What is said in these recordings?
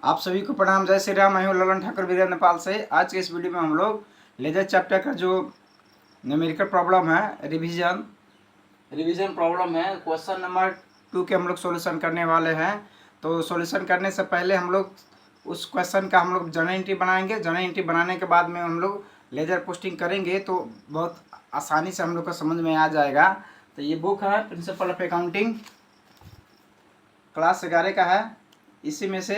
आप सभी को प्रणाम, जय श्री राम। मैं हूं ललन ठाकुर वीरेंद्र नेपाल से। आज के इस वीडियो में हम लोग लेजर चैप्टर का जो न्यूमेरिकल प्रॉब्लम है, रिवीजन प्रॉब्लम है, क्वेश्चन नंबर 2 के हम लोग सॉल्यूशन करने वाले हैं। तो सॉल्यूशन करने से पहले हम लोग उस क्वेश्चन का हम लोग जनरल एंट्री बनाएंगे। जनरल एंट्री बनाने के बाद में हम लोग लेजर पोस्टिंग करेंगे तो बहुत आसानी से हम लोग को समझ में आ जाएगा। तो ये बुक है प्रिंसिपल ऑफ अकाउंटिंग, क्लास 11 का है। इसी में से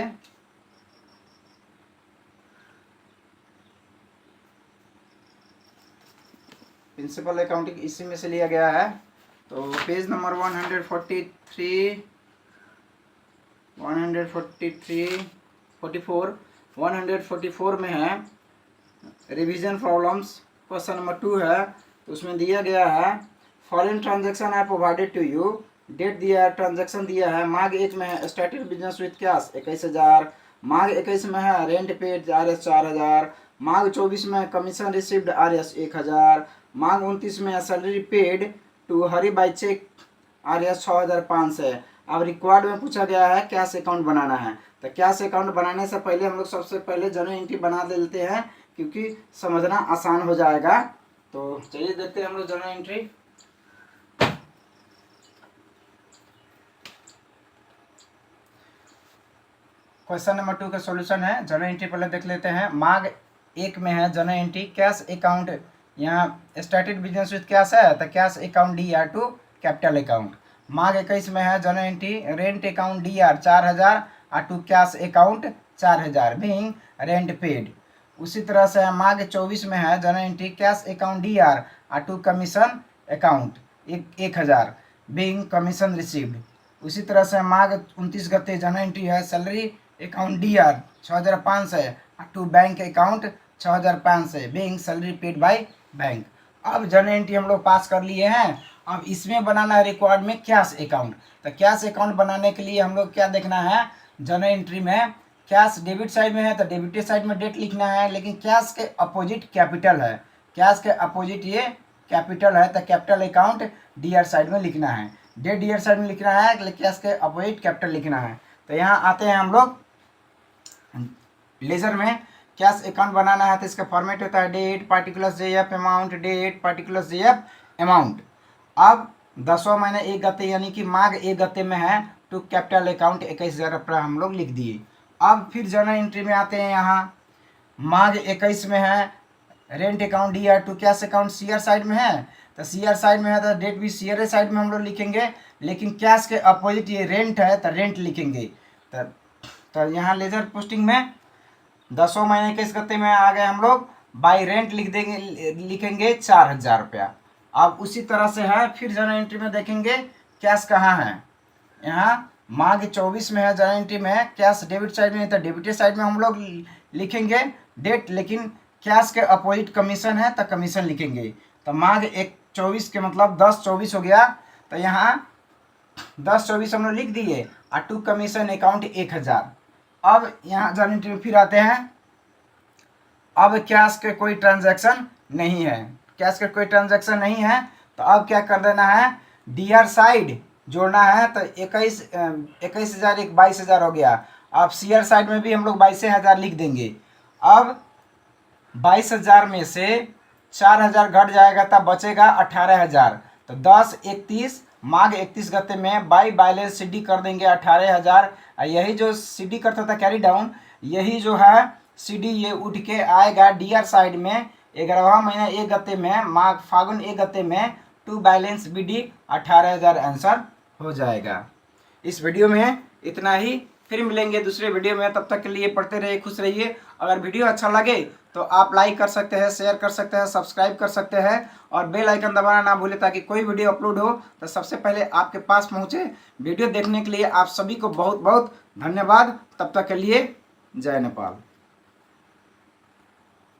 प्रिंसिपल अकाउंटिंग इसी में से लिया गया है। तो पेज नंबर 143, 144 में है रिवीजन प्रॉब्लम्स। क्वेश्चन नंबर 2 है। तो उसमें दिया गया है फॉलोइंग ट्रांजैक्शन है प्रोवाइडेड टू यू। डेट दिया है, ट्रांजैक्शन दिया है। मार्च 1 में है स्टार्टेड बिजनेस विथ कैश 21,000। मार्च 21 में है रेंट पेड RS 4,000। मार्च 24 में कमीशन रिसीव्ड RS 1,000। मार्च 29 में salary paid to Hari by cheque RS 6,500। अब रिक्वायर्ड में पूछा गया है कैश अकाउंट बनाना है। तो कैश अकाउंट बनाने से पहले हम लोग सबसे पहले जनरल एंट्री बना देते हैं, क्योंकि समझना आसान हो जाएगा। तो चलिए देखते हैं हम लोग जनरल एंट्री। क्वेश्चन नंबर 2 का सॉल्यूशन है। जनरल एंट्री पहले देख लेते हैं। मार्च 1 में है जनरल एंट्री कैश अकाउंट। यहाँ स्टार्टेड बिजनेस विथ कैश है तो cash account DR to capital account. March 21 में है general entry rent account DR 4,000 to cash account 4,000 being rent paid. उसी तरह से मार्च 24 में है general entry cash account DR to commission account 1,000 being commission received. उसी तरह से मार्च 29 गते जनरल एंट्री है salary account DR 6,500 to bank account 6,500 being salary paid by bank. अब जनरल एंट्री हम लोग पास कर लिए हैं। अब इसमें बनाना है रिक्वायर्ड में कैश अकाउंट। तो कैश अकाउंट बनाने के लिए हम लोग क्या देखना है, जनरल एंट्री में कैश डेबिट साइड में है तो डेबिट साइड में डेट लिखना है, लेकिन कैश के अपोजिट कैपिटल है। कैश के अपोजिट ये कैपिटल है तो कैपिटल अकाउंट DR साइड में लिखना है। डेट DR साइड में लिखना है, कैश के अपोजिट कैपिटल लिखना है। तो यहाँ आते हैं हम लोग लेजर में कैश अकाउंट बनाना है। तो इसका फॉर्मेट होता है date particulars JF amount, date particulars JF amount. अब 10वां महीना 1 गते यानी कि माघ 1 गते में है टू कैपिटल अकाउंट 21,000 रुपया हम लोग लिख दिए। अब फिर जनरल एंट्री में आते हैं। यहाँ माघ 21 में है rent account DR to cash account CR side में है। तो CR साइड में है तो डेट भी CR साइड में हम लोग लिखेंगे, लेकिन कैश के अपोजिट ये रेंट है तो रेंट लिखेंगे। तो यहाँ लेजर पोस्टिंग में 10वां महीने के इस गते में आ गए हम लोग बाई रेंट लिख देंगे, लिखेंगे 4,000 रुपया। अब उसी तरह से है फिर जनरल एंट्री में देखेंगे कैश कहाँ है। यहाँ मार्च 24 में है जनरल एंट्री में कैश डेबिट साइड में, तो डेबिट साइड में हम लोग लिखेंगे डेट, लेकिन कैश के अपोजिट कमीशन है तो कमीशन लिखेंगे। तो मार्च 24 के मतलब 10-24 हो गया। तो यहाँ 10-24 हम लोग लिख दिए और टू कमीशन अकाउंट 1,000। अब यहाँ जनरल एंट्री में फिर आते हैं। अब कैश के कोई ट्रांजैक्शन नहीं है, कैश का कोई ट्रांजैक्शन नहीं है। तो अब क्या कर देना है, DR साइड जोड़ना है। तो 21,000 एक 22,000 हो गया। अब CR साइड में भी हम लोग 22,000 लिख देंगे। अब 22,000 में से 4,000 घट जाएगा तब बचेगा 18,000। तो 10-31 माघ 31 गते में बाई बैलेंस CD कर देंगे 18,000। यही जो CD करता था कैरी डाउन, यही जो है CD ये उठ के आएगा DR साइड में 11वां महीना 1 गते में माघ फागुन 1 गते में टू बैलेंस BD 18,000 आंसर हो जाएगा। इस वीडियो में इतना ही, फिर मिलेंगे दूसरे वीडियो में। तब तक के लिए पढ़ते रहिए, खुश रहिए। अगर वीडियो अच्छा लगे तो आप लाइक कर सकते हैं, शेयर कर सकते हैं, सब्सक्राइब कर सकते हैं और बेल आइकन दबाना ना भूलें, ताकि कोई वीडियो अपलोड हो तो सबसे पहले आपके पास पहुंचे। वीडियो देखने के लिए आप सभी को बहुत बहुत धन्यवाद। तब तक के लिए जय नेपाल।